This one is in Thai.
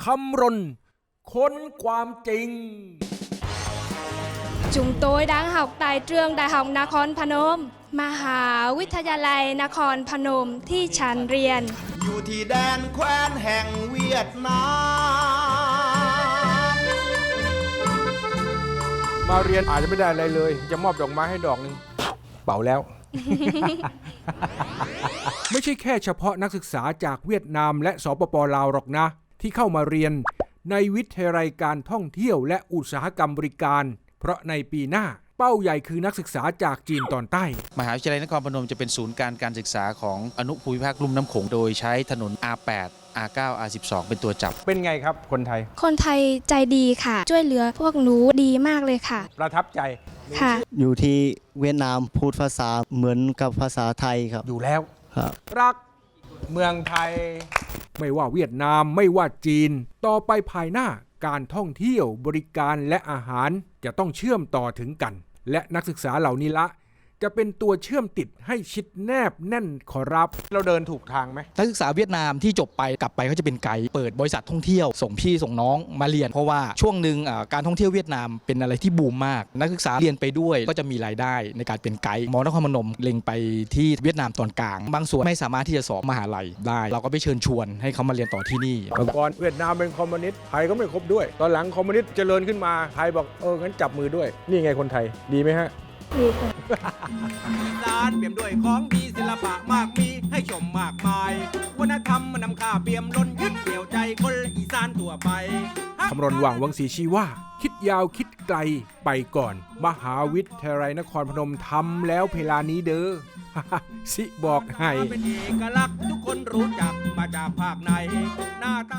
คำรณค้นความจริง Chúng tôi đang học tại trường Đại học Nakhon Phanom, Mhà Viết Thai Lai Nakhon Phanom ที่ฉันเรียน อยู่ที่แดนแคว้นแห่งเวียดนาม มาเรียนอาจจะไม่ได้อะไรเลย จะมอบดอกไม้ให้ดอกหนึ่งเป่าแล้ว ไม่ใช่แค่เฉพาะนักศึกษาจากเวียดนามและสปป.ลาวหรอกนะ ที่เข้ามาเรียนในวิทยาลัยการท่องเที่ยวและอุตสาหกรรมบริการ เพราะในปีหน้าเป้าใหญ่คือนักศึกษาจากจีนตอนใต้ มหาวิทยาลัยนครพนมจะเป็นศูนย์การศึกษาของอนุภูมิภาคลุ่มน้ำโขงโดยใช้ถนน R8 R9 R12 เป็นตัวจับ เป็นไงครับคนไทย คนไทยใจดีค่ะ ช่วยเหลือพวกหนูดีมากเลยค่ะ ประทับใจ ค่ะ อยู่ที่เวียดนามพูดภาษาเหมือนกับภาษาไทยครับ อยู่แล้ว ครับ รักเมืองไทย ไม่ว่าเวียดนามไม่ว่าจีน ต่อไปภายหน้าการท่องเที่ยวบริการและอาหารจะต้องเชื่อมต่อถึงกัน และนักศึกษาเหล่านี้ละจะเป็นตัวเชื่อมติดให้ชิดแนบแน่นขอรับเราเดินถูกทางไหม นักศึกษาเวียดนามที่จบไปกลับไปเขาจะเป็นไกด์เปิดบริษัทท่องเที่ยวส่งพี่ส่งน้องมาเรียนเพราะว่าช่วงหนึ่งการท่องเที่ยวเวียดนามเป็นอะไรที่บูมมากนักศึกษาเรียนไปด้วยก็จะมีรายได้ในการเป็นไกด์มนครพนมเล็งไปที่เวียดนามตอนกลางบางส่วนไม่สามารถที่จะสอบมหาลัยได้ เราก็ไปเชิญชวนให้เขามาเรียนต่อที่นี่ ก่อนเวียดนามเป็นคอมมิวนิสต์ไทยก็ไม่ครบด้วย ตอนหลังคอมมิวนิสต์เจริญขึ้นมาไทยบอกงั้นจับมือด้วย นี่ไงคนไทยดีไหมฮะ อีสานเปี่ยมด้วยของดีศิลปะมากมีให้ชมมากมายวัฒนธรรมมันนำค่าเปี่ยมล้นยึดเดี่ยวใจคนอีสานทั่วไป คำรณว่างวังศรีชีว่า คิดยาวคิดไกลไปก่อน มหาวิทยาลัยนครพนมทำแล้วเพลานี้เด้อ สิบอกให้ เป็นเอกลักษณ์ทุกคนรู้จักมาจากภาคไหนหน้าตา